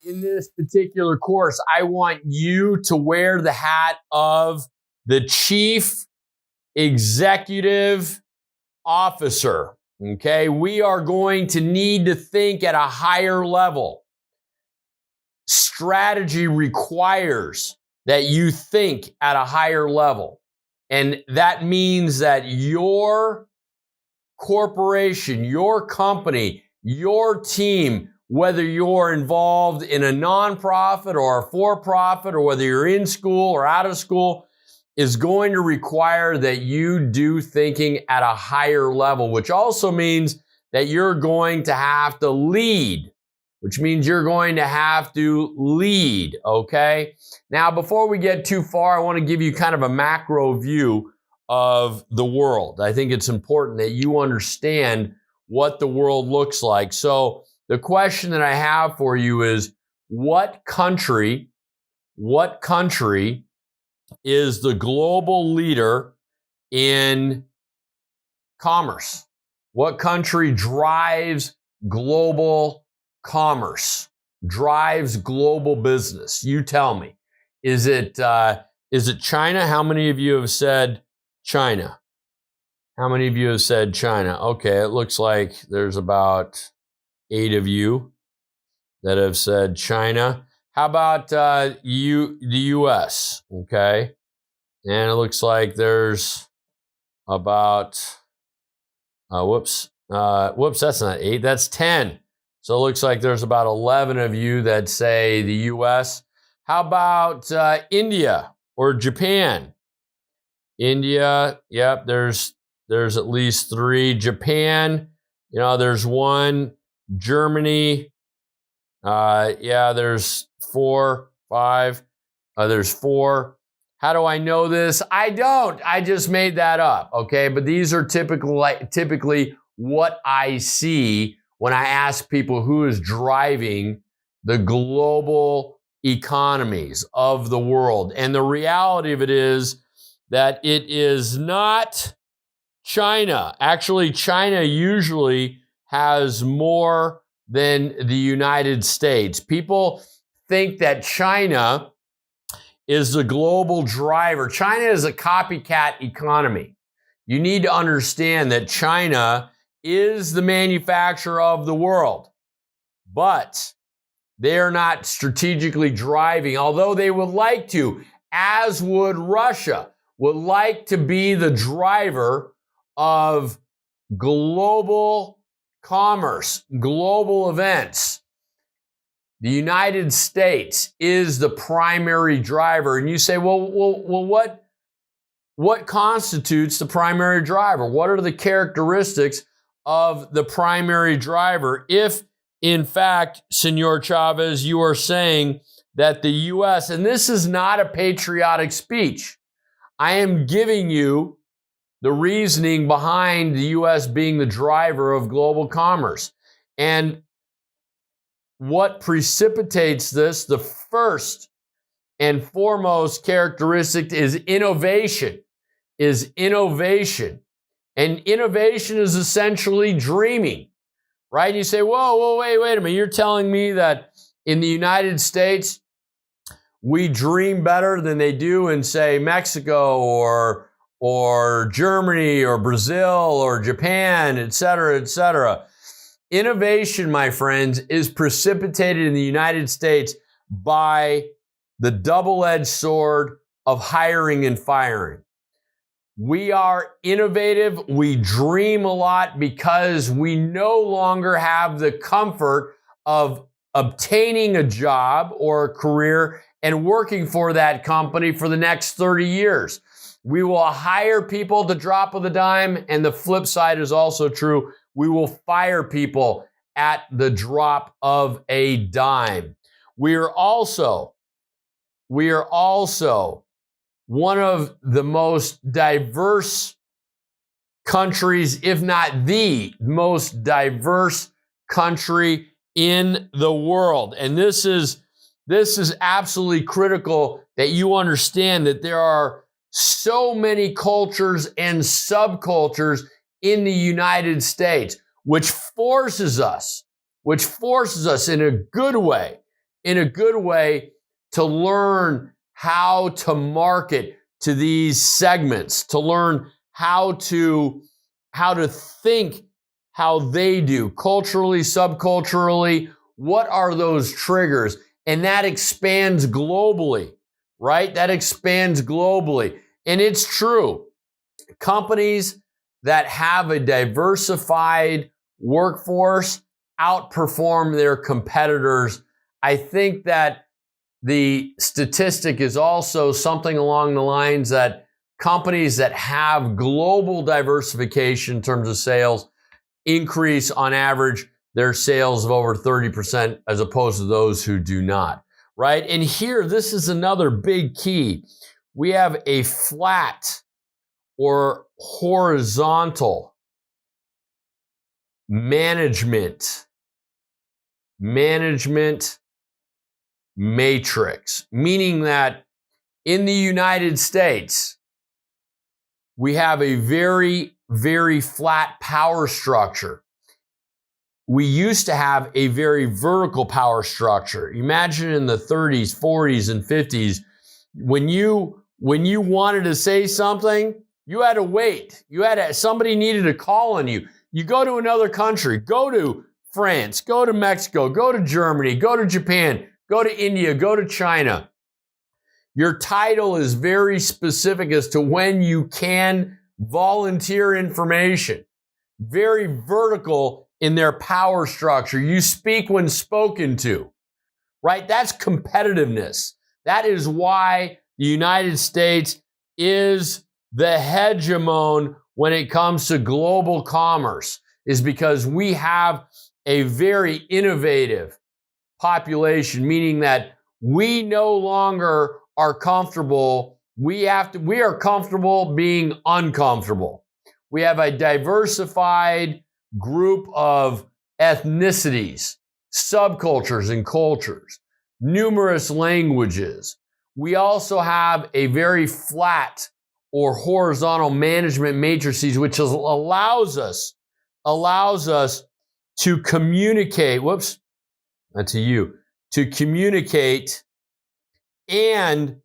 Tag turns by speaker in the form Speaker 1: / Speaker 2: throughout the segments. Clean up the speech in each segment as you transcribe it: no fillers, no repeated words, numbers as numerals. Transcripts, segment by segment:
Speaker 1: in this particular course, I want you to wear the hat of the Chief Executive Officer. Okay, we are going to need to think at a higher level. Strategy requires that you think at a higher level. And that means that your corporation, your company, your team, whether you're involved in a nonprofit or a for-profit, or whether you're in school or out of school, is going to require that you do thinking at a higher level, which also means that you're going to have to lead, which means you're going to have to lead, okay? Now, before we get too far, I want to give you kind of a macro view of the world. I think it's important that you understand what the world looks like. So the question that I have for you is, what country is the global leader in commerce? What country drives global commerce, drives global business? You tell me. Is it China? How many of you have said China? How many of you have said China? Okay, it looks like there's about 8 of you that have said China. How about the U.S.? Okay, and it looks like there's about whoops, that's not 8. That's 10. So it looks like there's about 11 of you that say the U.S. How about India or Japan? India, yep, there's at least 3. Japan, there's 1. Germany, there's 4, 5. There's 4. How do I know this? I don't. I just made that up, okay? But these are typically what I see when I ask people who is driving the global economies of the world. And the reality of it is that it is not China. Actually, China usually has more than the United States. People think that China is the global driver. China is a copycat economy. You need to understand that China is the manufacturer of the world, but they are not strategically driving, although they would like to, as would Russia, would like to be the driver of global commerce, global events. The United States is the primary driver. And you say, well, what constitutes the primary driver? What are the characteristics of the primary driver? If, in fact, Senor Chavez, you are saying that the U.S., and this is not a patriotic speech, I am giving you the reasoning behind the U.S. being the driver of global commerce. And what precipitates this, the first and foremost characteristic is innovation. And innovation is essentially dreaming, right? You say, whoa, wait a minute. You're telling me that in the United States, we dream better than they do in, say, Mexico or Germany or Brazil or Japan, et cetera, et cetera. Innovation, my friends, is precipitated in the United States by the double-edged sword of hiring and firing. We are innovative. We dream a lot because we no longer have the comfort of obtaining a job or a career and working for that company for the next 30 years. We will hire people at the drop of the dime, and the flip side is also true. We will fire people at the drop of a dime. We are also one of the most diverse countries, if not the most diverse country in the world. And this is absolutely critical that you understand that there are so many cultures and subcultures in the United States, which forces us in a good way in a good way to learn how to market to these segments, to learn how to think how they do, culturally, subculturally. What are those triggers? And that expands globally, right? That expands globally. And it's true. Companies that have a diversified workforce outperform their competitors. I think that the statistic is also something along the lines that companies that have global diversification in terms of sales increase on average their sales of over 30% as opposed to those who do not, right? And here, this is another big key. We have a flat or horizontal management matrix, meaning that in the United States, we have a very, very flat power structure. We used to have a very vertical power structure. Imagine in the 30s, 40s, and 50s, when you wanted to say something, you had to wait. Somebody needed to call on you. You go to another country, go to France, go to Mexico, go to Germany, go to Japan, go to India, go to China. Your title is very specific as to when you can volunteer information. Very vertical in their power structure. You speak when spoken to, right? That's competitiveness. That is why the United States is the hegemon when it comes to global commerce, is because we have a very innovative population, meaning that we no longer are comfortable. We are comfortable being uncomfortable. We have a diversified group of ethnicities, subcultures and cultures, numerous languages. We also have a very flat or horizontal management matrices, which allows us to communicate. To communicate and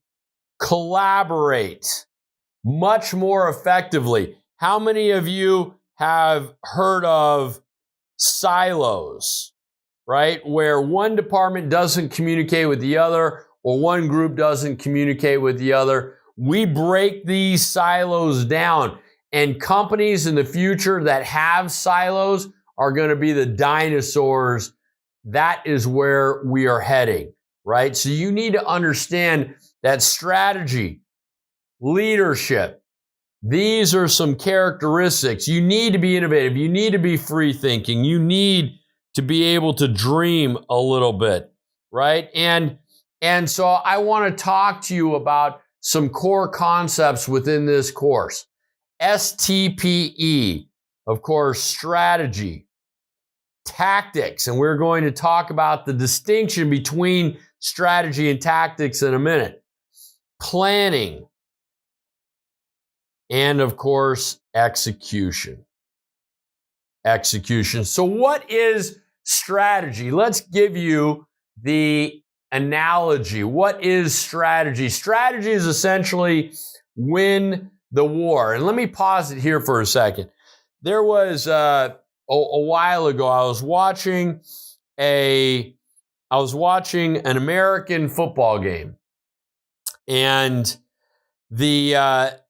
Speaker 1: collaborate much more effectively. How many of you have heard of silos, right? Where one department doesn't communicate with the other, or one group doesn't communicate with the other. We break these silos down, and companies in the future that have silos are going to be the dinosaurs. That is where we are heading, right? So you need to understand that strategy, leadership, these are some characteristics. You need to be innovative. You need to be free thinking. You need to be able to dream a little bit, right? And so I want to talk to you about some core concepts within this course. STPE, of course, strategy, tactics, and we're going to talk about the distinction between strategy and tactics in a minute. Planning, and of course, execution. So what is strategy? Let's give you the analogy. What is strategy? Strategy is essentially win the war. And let me pause it here for a second. There was a while ago, I was watching an American football game, and the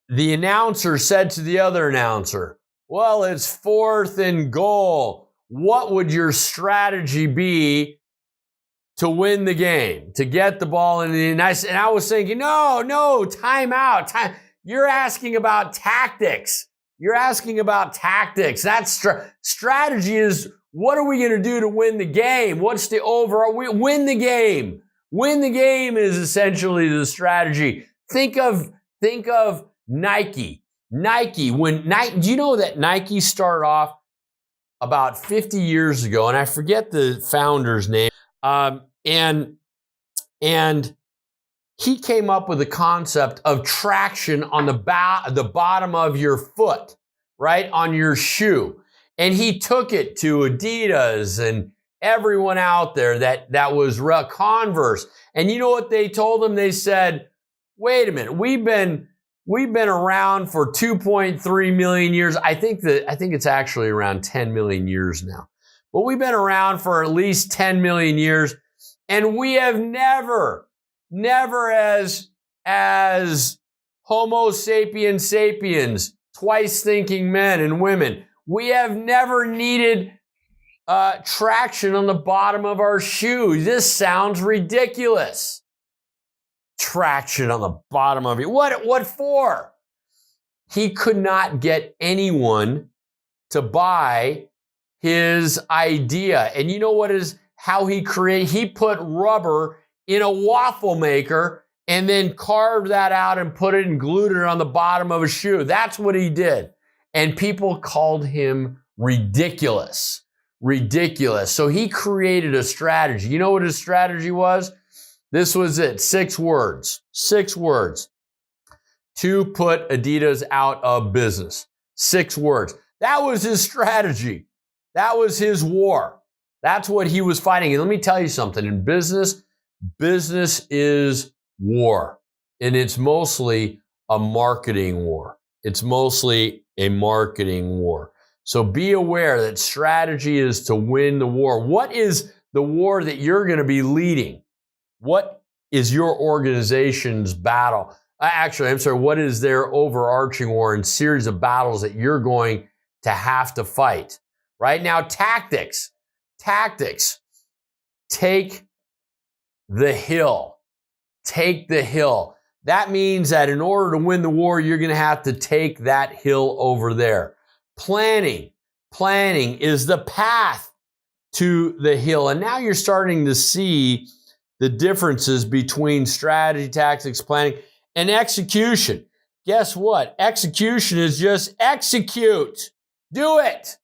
Speaker 1: announcer said to the other announcer, "Well, it's 4th and goal. What would your strategy be to win the game, to get the ball in the?" And I was thinking, no, time out. You're asking about tactics. That's strategy is, what are we going to do to win the game? What's the overall? Win the game. Win the game is essentially the strategy. Think of Nike. Do you know that Nike started off about 50 years ago, and I forget the founder's name, and he came up with the concept of traction on the bottom of your foot, right, on your shoe. And he took it to Adidas and everyone out there that was Converse. And you know what they told them? They said, wait a minute, we've been around for 2.3 million years. I think it's actually around 10 million years now. But we've been around for at least 10 million years, and we have never as Homo sapiens sapiens, twice thinking men and women, we have never needed traction on the bottom of our shoes. This sounds ridiculous. Traction on the bottom of it. What for? He could not get anyone to buy his idea. And you know what is how he created? He put rubber in a waffle maker and then carved that out and put it and glued it on the bottom of a shoe. That's what he did. And people called him ridiculous. Ridiculous. So he created a strategy. You know what his strategy was? This was it. 6 words. 6 words. To put Adidas out of business. 6 words. That was his strategy. That was his war. That's what he was fighting. And let me tell you something. In business is war. And it's mostly a marketing war. It's mostly a marketing war. So be aware that strategy is to win the war. What is the war that you're going to be leading? What is your organization's battle? What is their overarching war and series of battles that you're going to have to fight? Right now, tactics. Take the hill. Take the hill. That means that in order to win the war, you're going to have to take that hill over there. Planning is the path to the hill. And now you're starting to see the differences between strategy, tactics, planning, and execution. Guess what? Execution is just execute. Do it,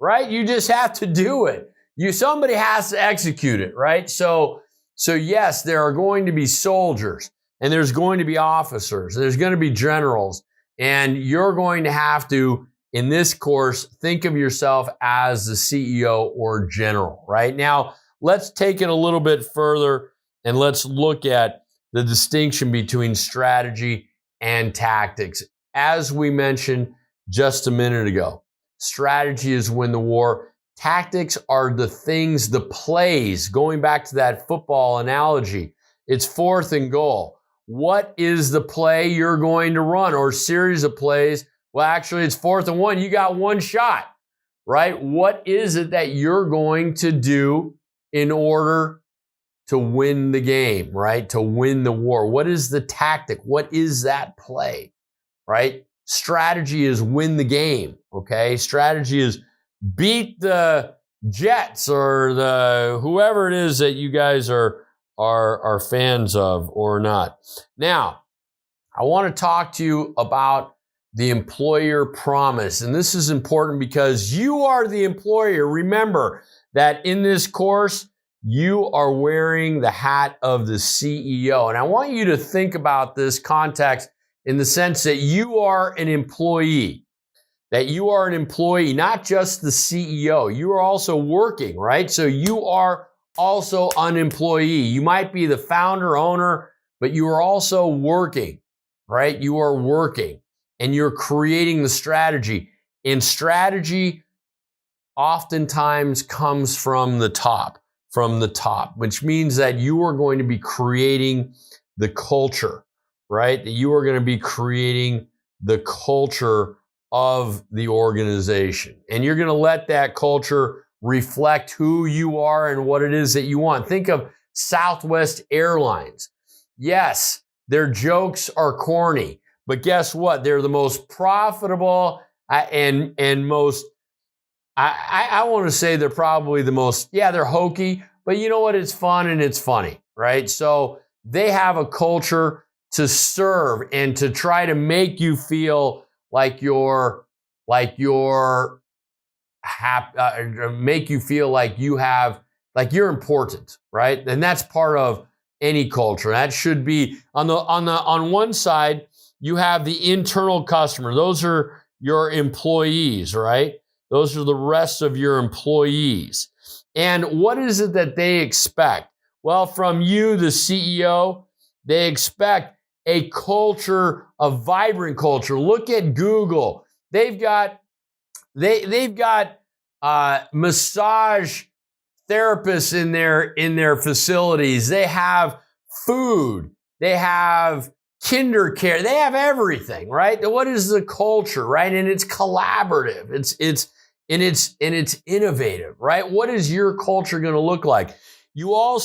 Speaker 1: right? You just have to do it. Somebody has to execute it, right? So yes, there are going to be soldiers, and there's going to be officers, and there's going to be generals, and you're going to have to, in this course, think of yourself as the CEO or general, right? Now, let's take it a little bit further, and let's look at the distinction between strategy and tactics. As we mentioned just a minute ago, strategy is win the war. Tactics are the things, the plays, going back to that football analogy. It's 4th and goal. What is the play you're going to run or series of plays? Well, actually, it's 4th and 1. You got one shot, right? What is it that you're going to do in order to win the game, right? To win the war. What is the tactic? What is that play, right? Strategy is win the game, okay? Strategy is beat the Jets or the whoever it is that you guys are fans of or not. Now, I want to talk to you about the employer promise. And this is important because you are the employer. Remember that in this course, you are wearing the hat of the CEO. And I want you to think about this context in the sense that you are an employee. That you are an employee, not just the CEO. You are also working, right? So you are also an employee. You might be the founder, owner, but you are also working, right? You are working and you're creating the strategy. And strategy oftentimes comes from the top, which means that you are going to be creating the culture, right? That you are going to be creating the culture of the organization. And you're going to let that culture reflect who you are and what it is that you want. Think of Southwest Airlines. Yes, their jokes are corny, but guess what? They're the most profitable and most, I want to say they're probably the most, they're hokey, but you know what? It's fun and it's funny, right? So they have a culture to serve and to try to make you feel make you feel like you're important, right? And that's part of any culture. That should be on one side, you have the internal customer. Those are your employees, right? Those are the rest of your employees. And what is it that they expect? Well, from you, the CEO, they expect a culture, a vibrant culture. Look at Google. They've got massage therapists in their facilities. They have food. They have kinder care. They have everything, right? What is the culture, right? And it's collaborative. It's innovative, right? What is your culture going to look like? Your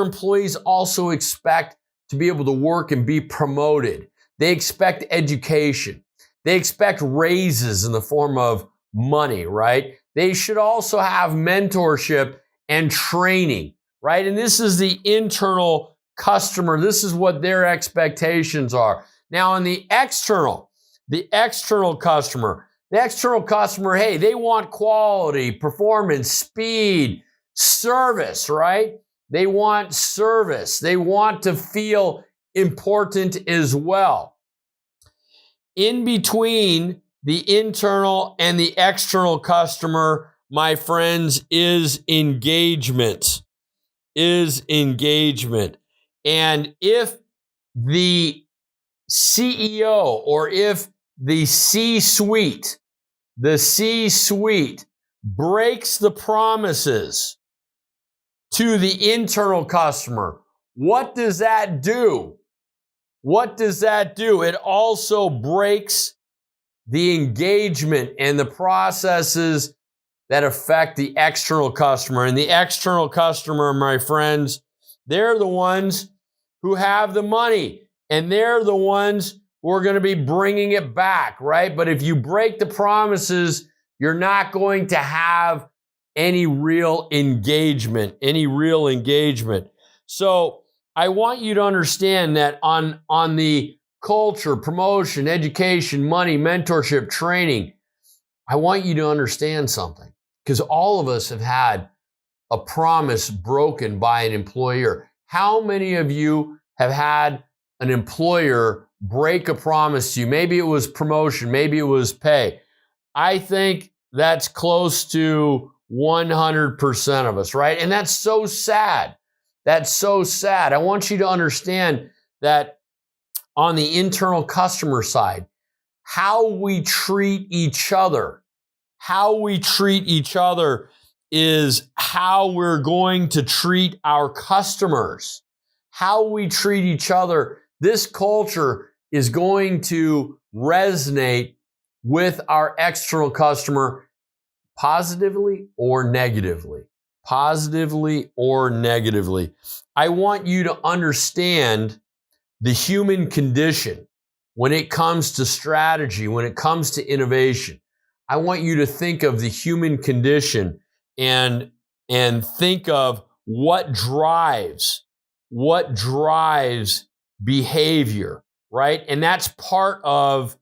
Speaker 1: employees also expect to be able to work and be promoted. They expect education. They expect raises in the form of money, right? They should also have mentorship and training, right? And this is the internal customer. This is what their expectations are. Now, on the external customer, hey, they want quality, performance, speed, service, right? They want service. They want to feel important as well. In between the internal and the external customer, my friends, is engagement. And if the CEO or if the C-suite breaks the promises to the internal customer, what does that do? It also breaks the engagement and the processes that affect the external customer. And the external customer, my friends, they're the ones who have the money, and they're the ones who are going to be bringing it back, right? But if you break the promises, you're not going to have any real engagement. So I want you to understand that on the culture, promotion, education, money, mentorship, training, I want you to understand something, because all of us have had a promise broken by an employer. How many of you have had an employer break a promise to you? Maybe it was promotion, maybe it was pay. I think that's close to 100% of us, right? And that's so sad. I want you to understand that on the internal customer side, how we treat each other is how we're going to treat our customers. How we treat each other, this culture is going to resonate with our external customer positively or negatively. I want you to understand the human condition when it comes to strategy, when it comes to innovation. I want you to think of the human condition and think of what drives behavior, right? And that's part of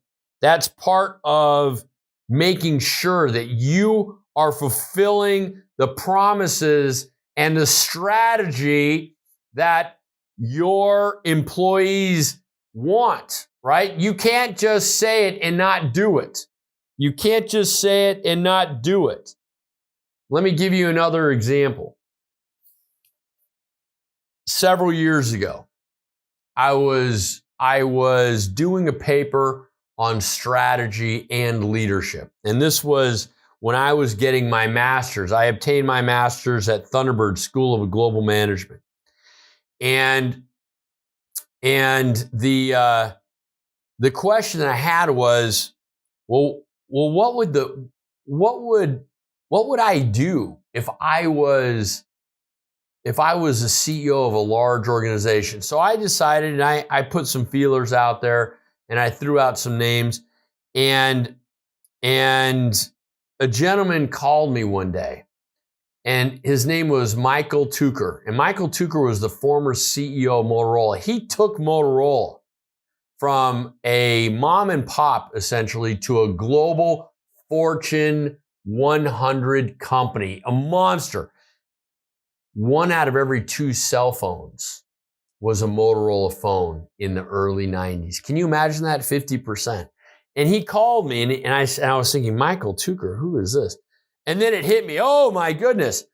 Speaker 1: making sure that you are fulfilling the promises and the strategy that your employees want, right? You can't just say it and not do it. Let me give you another example. Several years ago, I was doing a paper on strategy and leadership. And this was when I was getting my master's. I obtained my master's at Thunderbird School of Global Management. And the question that I had was, well, what would I do if I was a CEO of a large organization? So I decided, and I put some feelers out there, and I threw out some names, and a gentleman called me one day, and his name was Michael Tucker. And Michael Tucker was the former CEO of Motorola. He took Motorola from a mom and pop, essentially, to a global Fortune 100 company, a monster. 1 out of every 2 cell phones was a Motorola phone in the early 90s. Can you imagine that? 50%. And he called me, and I was thinking, Michael Tucker, who is this? And then it hit me. Oh my goodness.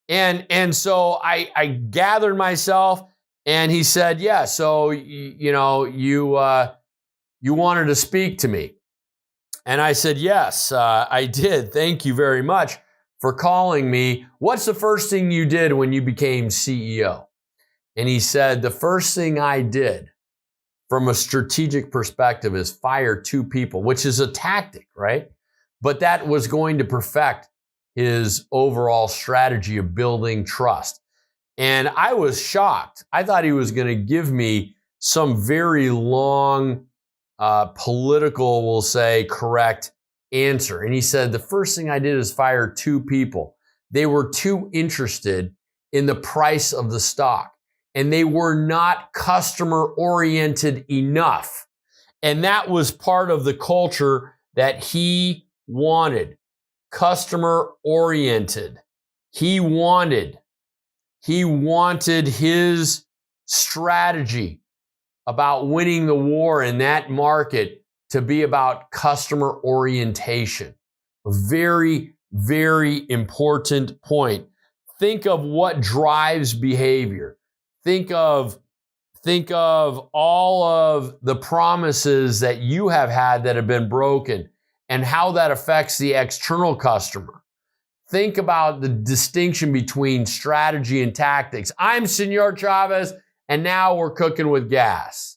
Speaker 1: And so I gathered myself, and he said, yeah, so, you wanted to speak to me. And I said, yes, I did. Thank you very much for calling me. What's the first thing you did when you became CEO? And he said, the first thing I did from a strategic perspective is fire 2 people, which is a tactic, right? But that was going to perfect his overall strategy of building trust. And I was shocked. I thought he was going to give me some very long, political, we'll say, correct answer. And he said, the first thing I did is fire 2 people. They were too interested in the price of the stock, and they were not customer oriented enough. And that was part of the culture that he wanted. Customer oriented. He wanted his strategy about winning the war in that market to be about customer orientation. A very, very important point. Think of what drives behavior. Think of all of the promises that you have had that have been broken and how that affects the external customer. Think about the distinction between strategy and tactics. I'm Senor Chavez, and now we're cooking with gas.